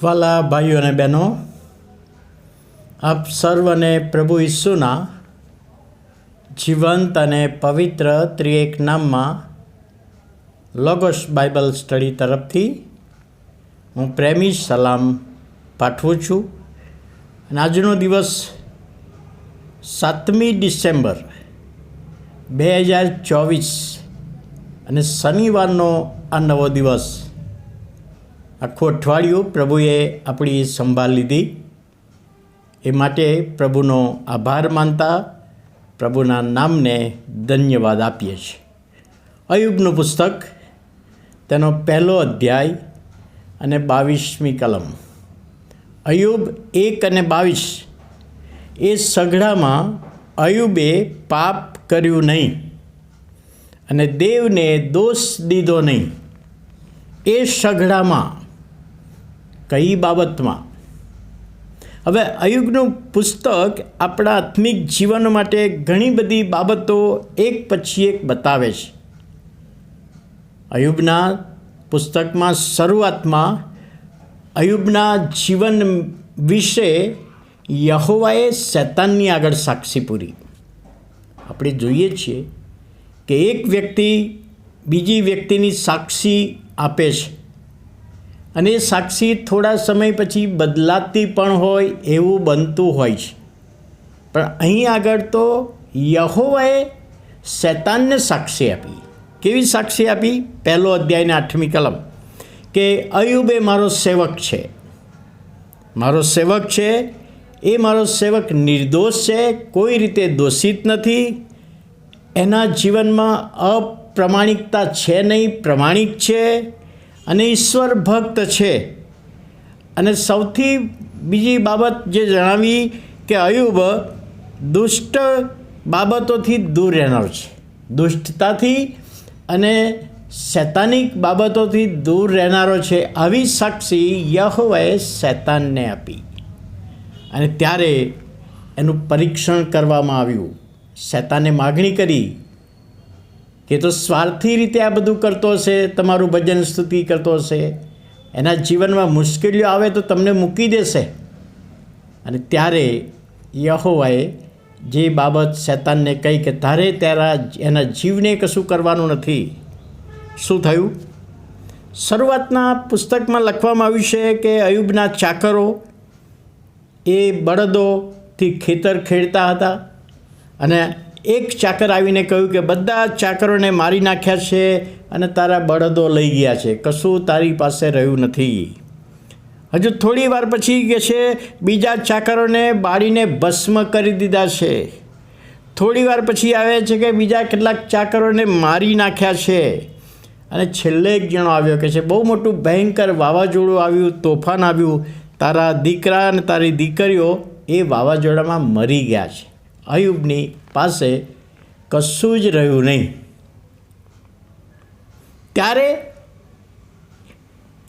વાલા ભાઈઓ અને બહેનો, આપ સર્વને પ્રભુ ઈસુના જીવંત અને પવિત્ર ત્રિએક નામમાં લોગોસ બાઇબલ સ્ટડી તરફથી હું પ્રેમી સલામ પાઠવું છું. અને આજનો દિવસ 7મી ડિસેમ્બર 2024 અને શનિવારનો આ નવો દિવસ. આખું અઠવાડિયું પ્રભુએ આપણી સંભાળ લીધી, એ માટે પ્રભુનો આભાર માનતા પ્રભુના નામને ધન્યવાદ આપીએ છીએ. અયુબનું પુસ્તક, તેનો 1 અધ્યાય અને 22મી કલમ. અયુબ 1 અને 22. એ સઘળામાં અયુબે પાપ કર્યું નહીં અને દેવને દોષ દીધો નહીં. એ સઘળામાં કઈ બાબતમાં? હવે અયુબનું પુસ્તક આપણા આત્મિક જીવન માટે ઘણી બધી બાબતો એક પછી એક બતાવે છે. અયુબના પુસ્તકમાં શરૂઆતમાં અયુબના જીવન વિશે યહોવાએ શૈતાનની આગળ સાક્ષી પૂરી. આપણે જોઈએ છીએ કે એક વ્યક્તિ બીજી વ્યક્તિની સાક્ષી આપે છે અને એ સાક્ષી થોડા સમય પછી બદલાતી પણ હોય એવું બનતું હોય છે. પણ અહીં આગળ તો યહોવાએ શૈતાનને સાક્ષી આપી. કેવી સાક્ષી આપી? 1 અધ્યાયને 8મી કલમ કે અયુબ એ મારો સેવક છે. મારો સેવક છે, એ મારો સેવક નિર્દોષ છે, કોઈ રીતે દોષિત નથી. એના જીવનમાં અપ્રમાણિકતા છે નહીં, પ્રમાણિક છે અને ઈશ્વર ભક્ત છે. અને સૌથી બીજી બાબત જે જણાવી કે અયુબ દુષ્ટ બાબતોથી દૂર રહેનારો છે. દુષ્ટતાથી અને શૈતાનિક બાબતોથી દૂર રહેનારો છે. આવી સાક્ષી યહોવાએ શૈતાનને આપી. અને ત્યારે એનું પરીક્ષણ કરવામાં આવ્યું. શૈતાને માગણી કરી કે તો સ્વાર્થી રીતે આ બધું કરતો હશે, તમારું ભજન સ્તુતિ કરતો હશે, એના જીવનમાં મુશ્કેલીઓ આવે તો તમને મૂકી દેશે. અને ત્યારે યહોવાએ જે બાબત શૈતાનને કહી કે તારે એના જીવને કશું કરવાનું નથી. શું થયું? શરૂઆતના પુસ્તકમાં લખવામાં આવ્યું છે કે અયુબના ચાકરો એ બળદોથી ખેતર ખેડતા હતા અને એક ચાકર આવીને કહ્યું કે બધા ચાકરોને મારી નાખ્યા છે અને તારા બળદો લઈ ગયા છે, કશું તારી પાસે રહ્યું નથી. હજુ થોડી વાર પછી કે છે બીજા ચાકરોને બાળીને ભસ્મ કરી દીધા છે. થોડી વાર પછી આવે છે કે બીજા કેટલાક ચાકરોને મારી નાખ્યા છે. અને છેલ્લે એક જણો આવ્યો કે છે બહુ મોટું ભયંકર વાવાઝોડું આવ્યું, તોફાન આવ્યું, તારા દીકરા અને તારી દીકરીઓ એ વાવાઝોડામાં મરી ગયા છે. અયુબની પાસે કશું જ રહ્યું નહીં. ત્યારે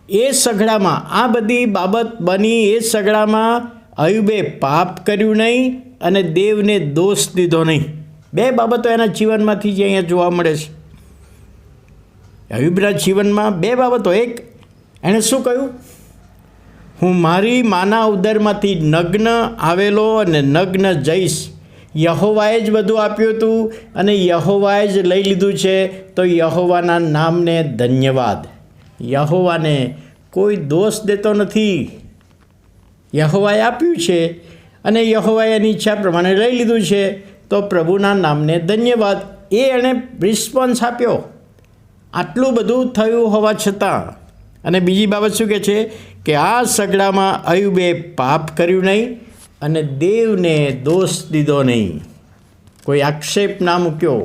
એ સઘળામાં આ બધી બાબત બની. એ સઘળામાં અયુબે પાપ કર્યું નહીં અને દેવને દોષ દીધો નહીં. 2 બાબતો એના જીવનમાંથી જે અહીંયા જોવા મળે છે. અયુબના જીવનમાં 2 બાબતો. એક, એણે શું કહ્યું? હું મારી માના ઉદરમાંથી નગ્ન આવેલો અને નગ્ન જઈશ. યહોવાએ જ બધું આપ્યું હતું અને યહોવાએ જ લઈ લીધું છે, તો યહોવાના નામને ધન્યવાદ. યહોવાને કોઈ દોષ દેતો નથી. યહોવાએ આપ્યું છે અને યહોવાએ એની ઈચ્છા પ્રમાણે લઈ લીધું છે, તો પ્રભુના નામને ધન્યવાદ. એ એણે રિસ્પોન્સ આપ્યો આટલું બધું થયું હોવા છતાં. અને બીજી બાબત શું કહે છે કે આ સગડામાં અયુબે પાપ કર્યું નહીં અને દેવને દોષ દીધો નહીં. કોઈ આક્ષેપ ના મૂક્યો.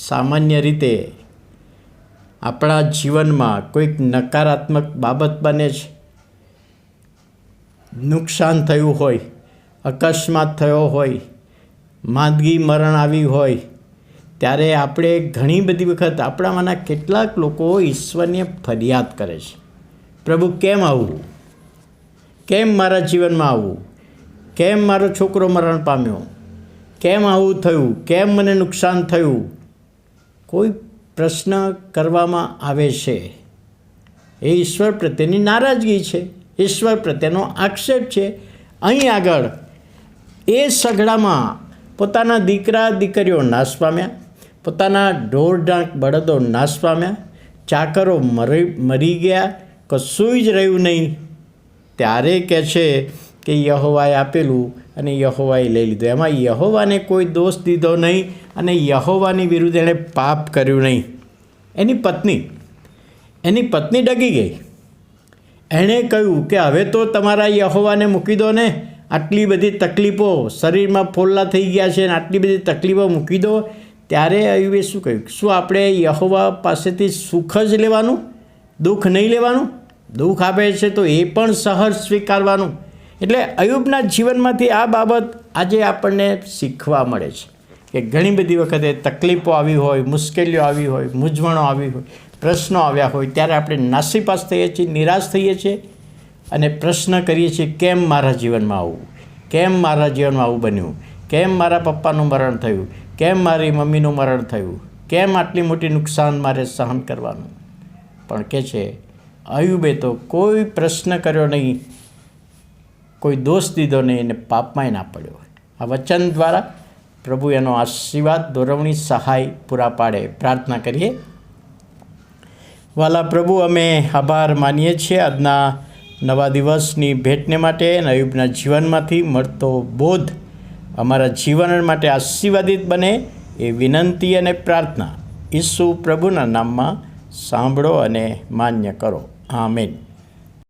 સામાન્ય રીતે આપણા જીવનમાં કોઈક નકારાત્મક બાબત બને છે, નુકસાન થયું હોય, અકસ્માત થયો હોય, માંદગી મરણ આવી હોય, ત્યારે આપણે ઘણી બધી વખત આપણામાંના કેટલાક લોકો ઈશ્વરને ફરિયાદ કરે છે, પ્રભુ કેમ આવું? કેમ મારા જીવનમાં આવું? કેમ મારો છોકરો મરણ પામ્યો? કેમ આવું થયું? કેમ મને નુકસાન થયું? કોઈ પ્રશ્ન કરવામાં આવે છે. એ ઈશ્વર પ્રત્યેની નારાજગી છે. ઈશ્વર પ્રત્યેનો આક્ષેપ છે. અહીં આગળ એ સઘળામાં પોતાના દીકરા દીકરીઓ નાશ પામ્યા, પોતાના ઢોર ઢાંક બળદો નાશ પામ્યા, ચાકરો મરી ગયા, કશું જ રહ્યું નહીં. ત્યારે કહે છે કે યહોવાએ આપેલું અને યહોવાએ લઈ લીધું. એમાં યહોવાને કોઈ દોષ દીધો નહીં અને યહોવાની વિરુદ્ધ એણે પાપ કર્યું નહીં. એની પત્ની ડગી ગઈ. એણે કહ્યું કે હવે તો તમારા યહોવાને મૂકી દો ને, આટલી બધી તકલીફો, શરીરમાં ફોલ્લા થઈ ગયા છે ને આટલી બધી તકલીફો મૂકી દો. ત્યારે અયુબે શું કહ્યું? શું આપણે યહોવા પાસેથી સુખ જ લેવાનું, દુઃખ નહીં લેવાનું? દુઃખ આપે છે તો એ પણ સહજ સ્વીકારવાનું. એટલે અયુબના જીવનમાંથી આ બાબત આજે આપણને શીખવા મળે છે કે ઘણી બધી વખતે તકલીફો આવી હોય, મુશ્કેલીઓ આવી હોય, મૂંઝવણો આવી હોય, પ્રશ્નો આવ્યા હોય, ત્યારે આપણે નાસીપાસ થઈએ છીએ, નિરાશ થઈએ છીએ અને પ્રશ્ન કરીએ છીએ, કેમ મારા જીવનમાં આવું, કેમ મારા જીવનમાં આવું બન્યું, કેમ મારા પપ્પાનું મરણ થયું, કેમ મારી મમ્મીનું મરણ થયું, કેમ આટલી મોટી નુકસાન મારે સહન કરવાનું. પણ કે છે અયુબે તો કોઈ પ્રશ્ન કર્યો નહીં, કોઈ દોષ દીધો નહીં અને પાપમાંય ના પડ્યો. આ વચન દ્વારા પ્રભુ એનો આશીર્વાદ, દોરવણી, સહાય પૂરા પાડે. પ્રાર્થના કરીએ. વાલા પ્રભુ, અમે આભાર માનીએ છીએ આજના નવા દિવસની ભેટને માટે અને અયુબના જીવનમાંથી મળતો બોધ અમારા જીવન માટે આશીર્વાદિત બને એ વિનંતી અને પ્રાર્થના ઈસુ પ્રભુના નામમાં સાંભળો અને માન્ય કરો. આમેન.